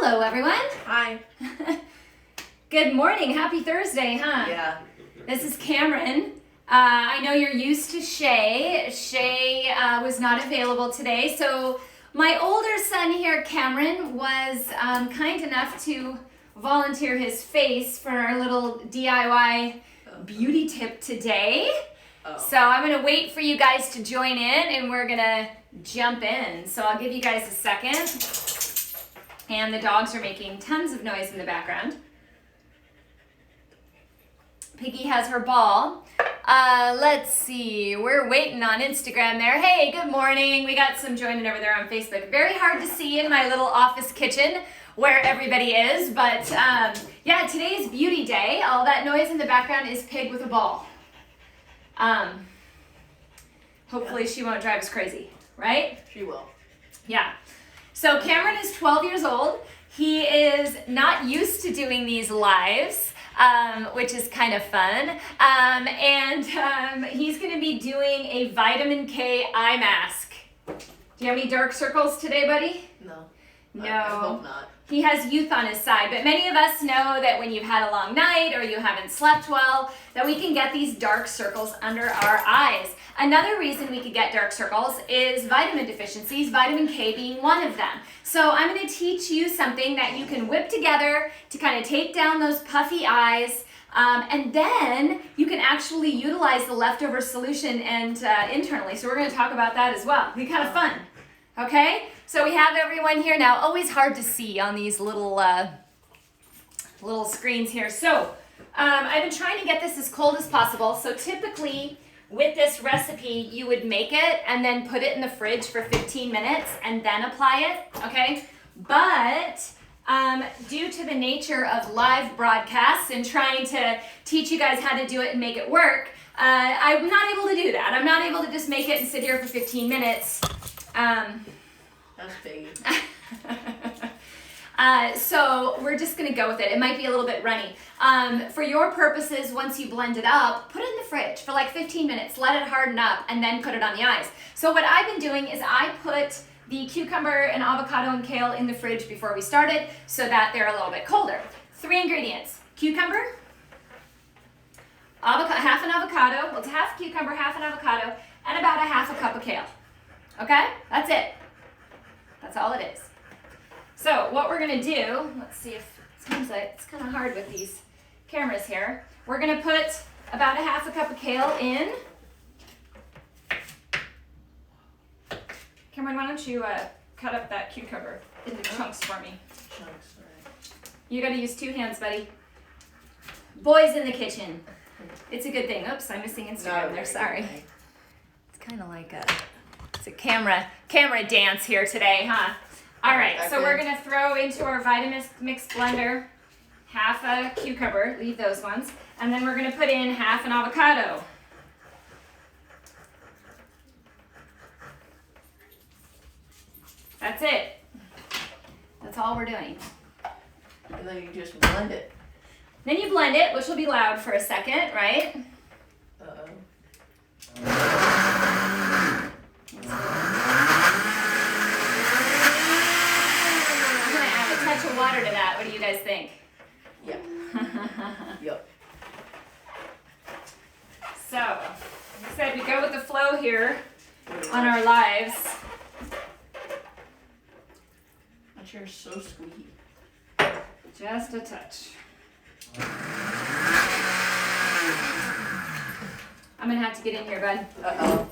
Hello, everyone. Hi. Good morning. Happy Thursday, huh? Yeah. This is Cameron. I know you're used to Shay. Shay was not available today, so my older son here, Cameron, was kind enough to volunteer his face for our little DIY beauty tip today. So I'm going to wait for you guys to join in and we're going to jump in. So I'll give you guys a second. And the dogs are making tons of noise in the background. Piggy has her ball. Let's see, we're waiting on Instagram there. Hey, good morning. We got some joining over there on Facebook. Very hard to see in my little office kitchen where everybody is, but yeah, today's beauty day. All that noise in the background is Pig with a ball. Hopefully she won't drive us crazy, right? She will. Yeah. So Cameron is 12 years old. He is not used to doing these lives, which is kind of fun. And he's going to be doing a vitamin K eye mask. Do you have any dark circles today, buddy? No. No. I hope not. He has youth on his side, but many of us know that when you've had a long night or you haven't slept well, that we can get these dark circles under our eyes. Another reason we could get dark circles is vitamin deficiencies, vitamin K being one of them. So I'm going to teach you something that you can whip together to kind of take down those puffy eyes, and then you can actually utilize the leftover solution and internally. So we're going to talk about that as well. It'll be kind of fun. Okay, so we have everyone here now. Always hard to see on these little screens here. So I've been trying to get this as cold as possible. So typically with this recipe, you would make it and then put it in the fridge for 15 minutes and then apply it, okay? But due to the nature of live broadcasts and trying to teach you guys how to do it and make it work, I'm not able to do that. I'm not able to just make it and sit here for 15 minutes. That's big. So we're just gonna go with it. It might be a little bit runny. For your purposes, once you blend it up, put it in the fridge for like 15 minutes, let it harden up, and then put it on the eyes. So what I've been doing is I put the cucumber and avocado and kale in the fridge before we started so that they're a little bit colder. 3 ingredients: cucumber, half an avocado, well, it's half cucumber, half an avocado, and about a half a cup of kale. Okay, that's it. That's all it is. So what we're gonna do, let's see if, it seems like it's kind of hard with these cameras here. We're gonna put about a half a cup of kale in. Cameron, why don't you cut up that cucumber into chunks for me? Chunks, right. You gotta use 2 hands, buddy. Boys in the kitchen. It's a good thing. Oops, I'm missing Instagram there, sorry. It's kind of like it's a camera dance here today, huh? All right, so we're gonna throw into our Vitamix blender half a cucumber, leave those ones, and then we're gonna put in half an avocado. That's it. That's all we're doing. And then you just blend it. Then you blend it, which will be loud for a second, right? Uh-oh. I'm gonna add a touch of water to that. What do you guys think? Yeah. Yep. So, like I said, we go with the flow here on our lives. My chair's so squeaky. Just a touch. I'm gonna have to get in here, bud. Uh-oh.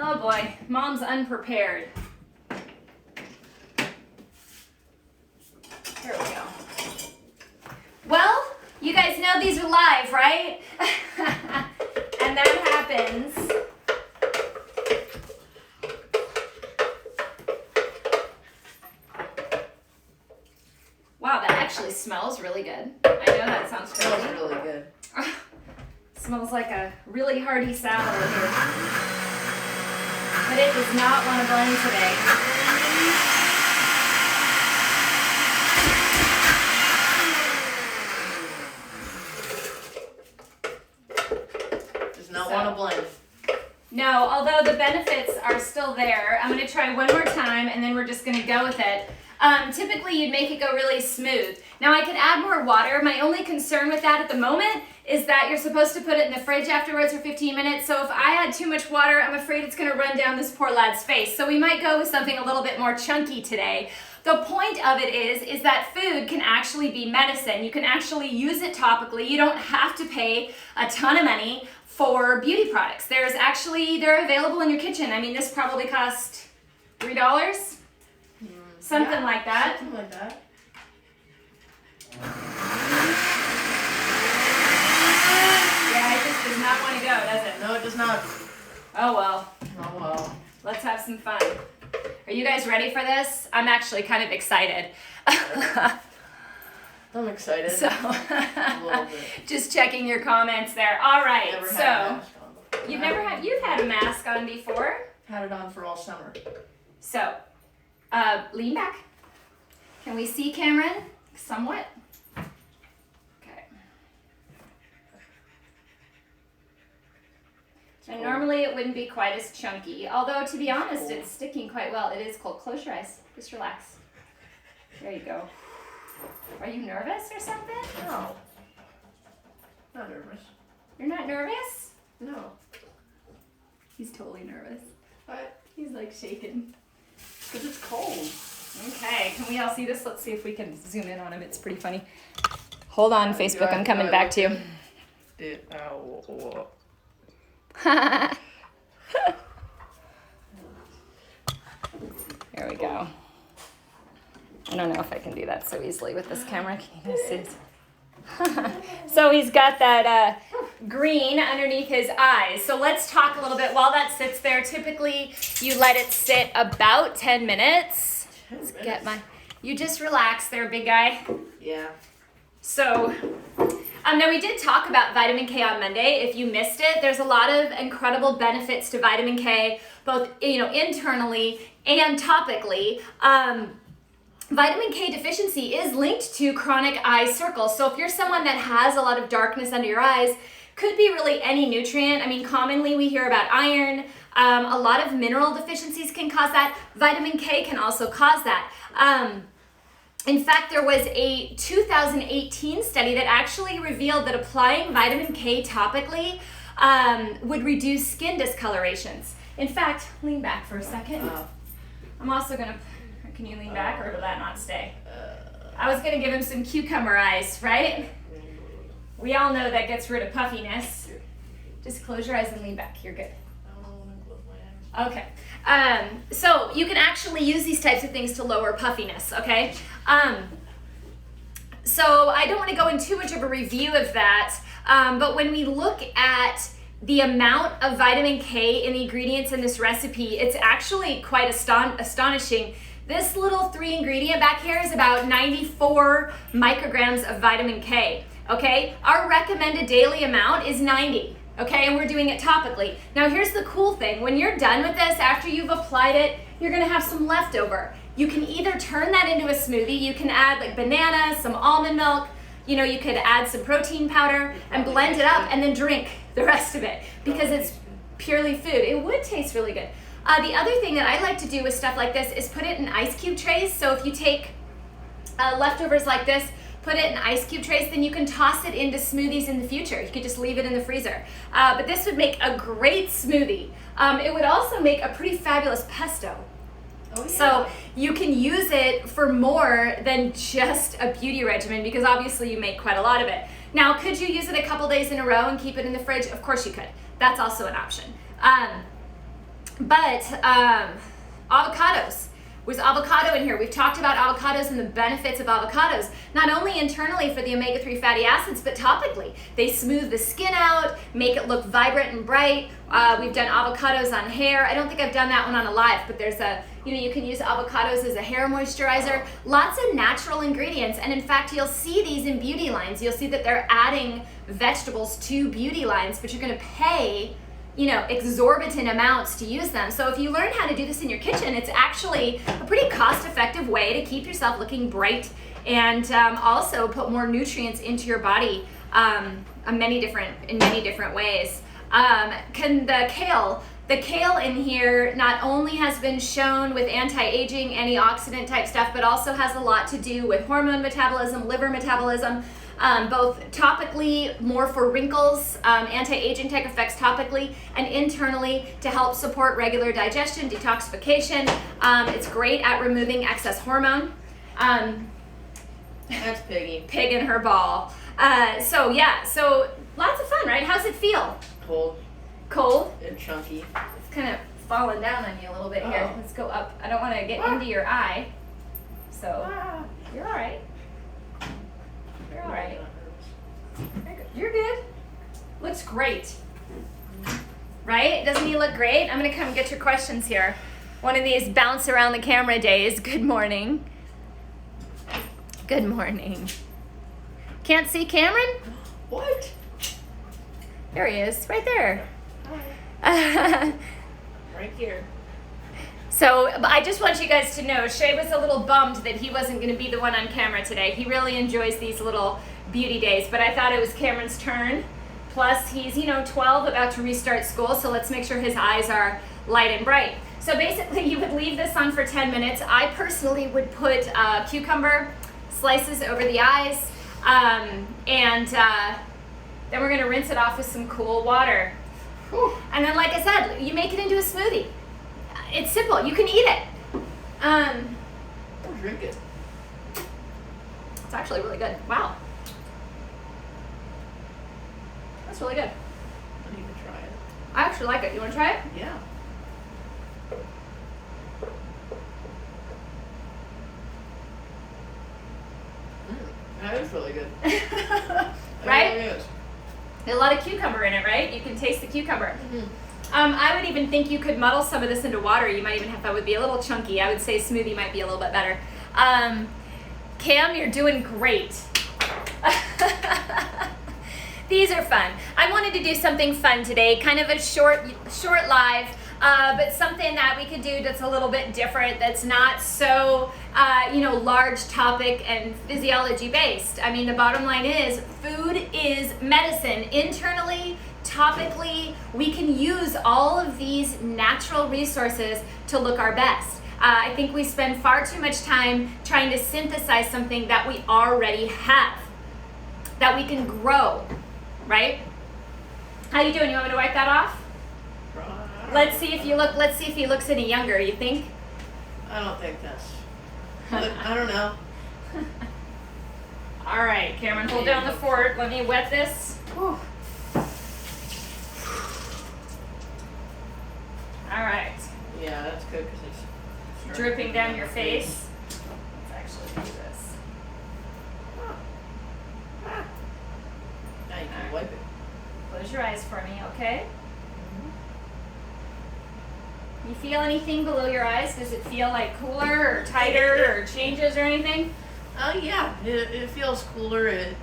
Oh boy, Mom's unprepared. Here we go. Well, you guys know these are live, right? And that happens. Wow, that actually smells really good. I know that sounds crazy. Smells really good. Smells like a really hearty salad here. But it does not want to blend today. No, although So the benefits are still there. I'm gonna try one more time and then we're just gonna go with it. Typically you'd make it go really smooth. Now I could add more water. My only concern with that at the moment is that you're supposed to put it in the fridge afterwards for 15 minutes. So if I add too much water, I'm afraid it's gonna run down this poor lad's face. So we might go with something a little bit more chunky today. The point of it is that food can actually be medicine. You can actually use it topically. You don't have to pay a ton of money for beauty products. They're available in your kitchen. I mean, this probably cost $3, something like that. Something like that. Yeah, it just does not want to go, does it? No, it does not. Oh well. Oh well. Let's have some fun. Are you guys ready for this? I'm actually kind of excited. I'm excited. So, A little bit. just checking your comments there. All right, Never had a so mask on before. you've had a mask on before. Had it on for all summer. So, lean back. Can we see Cameron? Somewhat. Okay. And normally it wouldn't be quite as chunky, although to be honest, it's sticking quite well. It is cold. Close your eyes. Just relax. There you go. Are you nervous or something? No. Not nervous. You're not nervous? No. He's totally nervous. But He's like shaking. because it's cold. Okay, can we all see this? Let's see if we can zoom in on him. It's pretty funny. Hold on, Facebook. I'm coming back to you. There we go. I don't know if I can do that so easily with this camera. Can you guys see? So he's got that green underneath his eyes. So let's talk a little bit while that sits there. Typically, you let it sit about 10 minutes. Let's get you just relax there, big guy. Yeah. So, now we did talk about vitamin K on Monday. If you missed it, there's a lot of incredible benefits to vitamin K, both internally and topically. Vitamin K deficiency is linked to chronic eye circles. So if you're someone that has a lot of darkness under your eyes, could be really any nutrient. I mean, commonly we hear about iron. A lot of mineral deficiencies can cause that. Vitamin K can also cause that. In fact, there was a 2018 study that actually revealed that applying vitamin K topically would reduce skin discolorations. In fact, lean back for a second. I'm also gonna, can you lean back or will that not stay? I was gonna give him some cucumber ice, right? We all know that gets rid of puffiness. Just close your eyes and lean back, you're good. I don't want to close my eyes. Okay, so you can actually use these types of things to lower puffiness, okay? So I don't want to go into too much of a review of that, but when we look at the amount of vitamin K in the ingredients in this recipe, it's actually quite astonishing. This little 3 ingredient back here is about 94 micrograms of vitamin K, okay? Our recommended daily amount is 90. Okay, and we're doing it topically. Now here's the cool thing. When you're done with this, after you've applied it, you're gonna have some leftover. You can either turn that into a smoothie, you can add like bananas, some almond milk, you could add some protein powder and blend it up and then drink the rest of it because it's purely food. It would taste really good. The other thing that I like to do with stuff like this is put it in ice cube trays. So if you take leftovers like this, put it in ice cube trays, then you can toss it into smoothies in the future. You could just leave it in the freezer. But this would make a great smoothie. It would also make a pretty fabulous pesto. Oh, yeah. So you can use it for more than just a beauty regimen because obviously you make quite a lot of it. Now, could you use it a couple days in a row and keep it in the fridge? Of course you could. That's also an option. Avocados. There's avocado in here. We've talked about avocados and the benefits of avocados, not only internally for the omega-3 fatty acids, but topically. They smooth the skin out, make it look vibrant and bright. We've done avocados on hair. I don't think I've done that one on a live, but there's you can use avocados as a hair moisturizer. Lots of natural ingredients, and in fact, you'll see these in beauty lines. You'll see that they're adding vegetables to beauty lines, but you're gonna pay exorbitant amounts to use them. So if you learn how to do this in your kitchen, it's actually a pretty cost-effective way to keep yourself looking bright and also put more nutrients into your body in many different ways. The kale, The kale in here not only has been shown with anti-aging, antioxidant type stuff, but also has a lot to do with hormone metabolism, liver metabolism, both topically, more for wrinkles, anti-aging type effects topically, and internally to help support regular digestion, detoxification. It's great at removing excess hormone. That's Piggy. Pig in her ball. So lots of fun, right? How's it feel? Cold Cold? and chunky. It's kind of falling down on you a little bit here. Oh. Let's go up. I don't want to get into your eye. So you're all right. You're all right. You're good. Looks great. Right? Doesn't he look great? I'm going to come get your questions here. One of these bounce around the camera days. Good morning. Good morning. Can't see Cameron? What? There he is, right there. Right here. So I just want you guys to know, Shay was a little bummed that he wasn't going to be the one on camera today. He really enjoys these little beauty days, but I thought it was Cameron's turn. Plus, he's 12, about to restart school, so let's make sure his eyes are light and bright. So basically, you would leave this on for 10 minutes. I personally would put cucumber slices over the eyes, and then we're going to rinse it off with some cool water. Whew. And then, like I said, you make it into a smoothie. It's simple. You can eat it. Or drink it. It's actually really good. Wow. That's really good. I need to try it. I actually like it. You want to try it? Yeah. That is really good. Right? It really is. A lot of cucumber in it, right? You can taste the cucumber. Mhm. I would even think you could muddle some of this into water. You might even have, that would be a little chunky. I would say smoothie might be a little bit better. Cam, you're doing great. These are fun. I wanted to do something fun today, kind of a short live, but something that we could do that's a little bit different, that's not so, large topic and physiology based. I mean, the bottom line is food is medicine. Internally, topically, we can use all of these natural resources to look our best. I think we spend far too much time trying to synthesize something that we already have, that we can grow, right? How you doing? You want me to wipe that off? Let's see if he looks any younger, you think? I don't think that's. But I don't know. All right, Cameron, hold down the fort. Let me wet this. Whew. All right. Yeah, that's good because it's Dripping down your face. Let's actually do this. Now you can wipe it. Close your eyes for me, okay? You feel anything below your eyes? Does it feel like cooler or tighter or changes or anything? Yeah, it feels cooler. It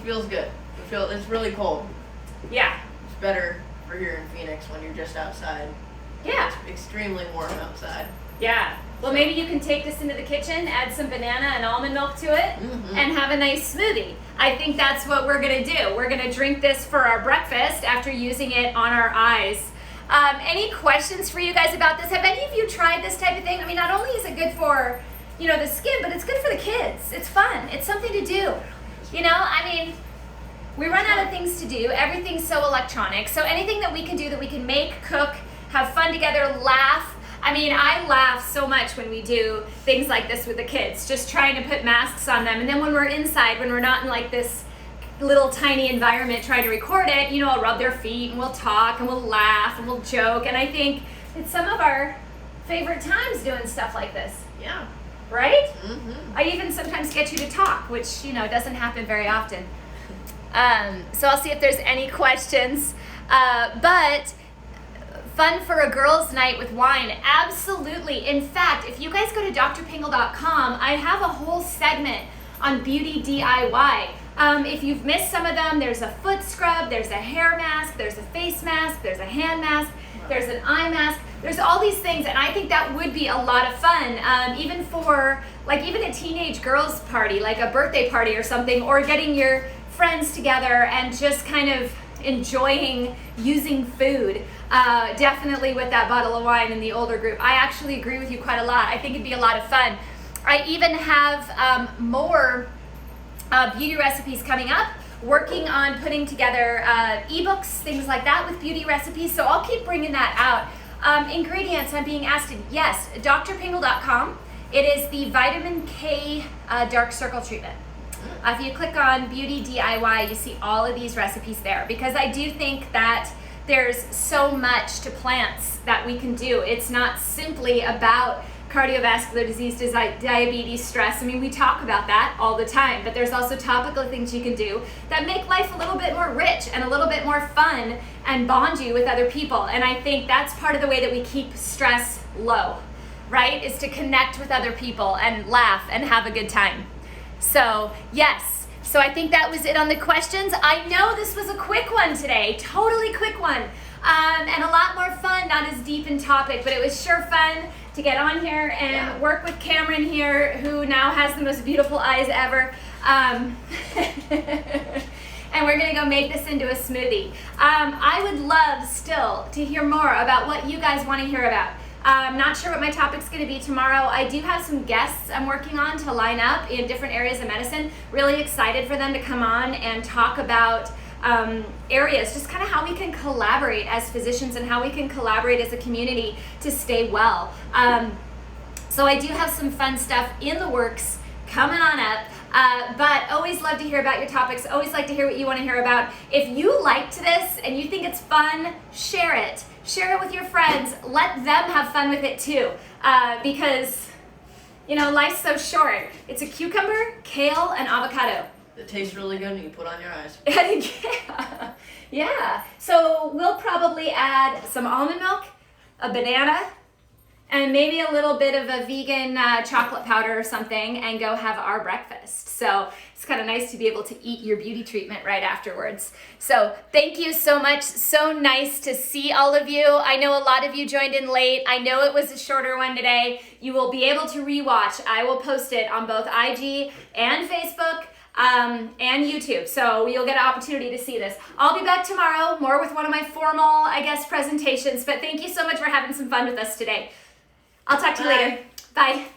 feels good. It's really cold. Yeah. It's better for here in Phoenix when you're just outside. Yeah. It's extremely warm outside. Yeah. Well, maybe you can take this into the kitchen, add some banana and almond milk to it, and have a nice smoothie. I think that's what we're going to do. We're going to drink this for our breakfast after using it on our eyes. Any questions for you guys about this? Have any of you tried this type of thing? I mean, not only is it good for, the skin, but it's good for the kids. It's fun. It's something to do. We run out of things to do. Everything's so electronic. So anything that we can do, that we can make, cook, have fun together, laugh. I laugh so much when we do things like this with the kids, just trying to put masks on them. And then when we're inside, when we're not in like this little tiny environment trying to record it, I'll rub their feet and we'll talk and we'll laugh and we'll joke. And I think it's some of our favorite times doing stuff like this. Yeah. Right? Mm-hmm. I even sometimes get you to talk, which, doesn't happen very often. So I'll see if there's any questions. But fun for a girls' night with wine, absolutely. In fact, if you guys go to drpingle.com, I have a whole segment on beauty DIY. If you've missed some of them, there's a foot scrub, there's a hair mask, there's a face mask, there's a hand mask, there's an eye mask, there's all these things, and I think that would be a lot of fun, even for, even a teenage girls' party, like a birthday party or something, or getting your friends together and just kind of enjoying using food. Definitely with that bottle of wine in the older group. I actually agree with you quite a lot. I think it'd be a lot of fun. I even have more beauty recipes coming up, working on putting together ebooks, things like that with beauty recipes. So I'll keep bringing that out. Ingredients, I'm being asked, yes, drpingle.com. It is the vitamin K dark circle treatment. If you click on Beauty DIY, you see all of these recipes there, because I do think that there's so much to plants that we can do. It's not simply about cardiovascular disease, diabetes, stress. I mean, we talk about that all the time, but there's also topical things you can do that make life a little bit more rich and a little bit more fun and bond you with other people. And I think that's part of the way that we keep stress low, right? Is to connect with other people and laugh and have a good time. So yes, so I think that was it on the questions. I know this was a quick one today, totally quick one, and a lot more fun, not as deep in topic, but it was sure fun to get on here and work with Cameron here, who now has the most beautiful eyes ever. And we're gonna go make this into a smoothie. I would love still to hear more about what you guys wanna hear about. I'm not sure what my topic's going to be tomorrow. I do have some guests I'm working on to line up in different areas of medicine. Really excited for them to come on and talk about areas, just kind of how we can collaborate as physicians and how we can collaborate as a community to stay well. So I do have some fun stuff in the works coming on up. But always love to hear about your topics. Always like to hear what you want to hear about. If you liked this and you think it's fun, share it. Share it with your friends. Let them have fun with it too. Because, you know, life's so short. It's a cucumber, kale, and avocado. It tastes really good and you put on your eyes. Yeah. So we'll probably add some almond milk, a banana, and maybe a little bit of a vegan chocolate powder or something, and go have our breakfast. So it's kind of nice to be able to eat your beauty treatment right afterwards. So thank you so much. So nice to see all of you. I know a lot of you joined in late. I know it was a shorter one today. You will be able to rewatch. I will post it on both IG and Facebook and YouTube. So you'll get an opportunity to see this. I'll be back tomorrow, more with one of my formal, I guess, presentations. But thank you so much for having some fun with us today. I'll talk to you later. Bye.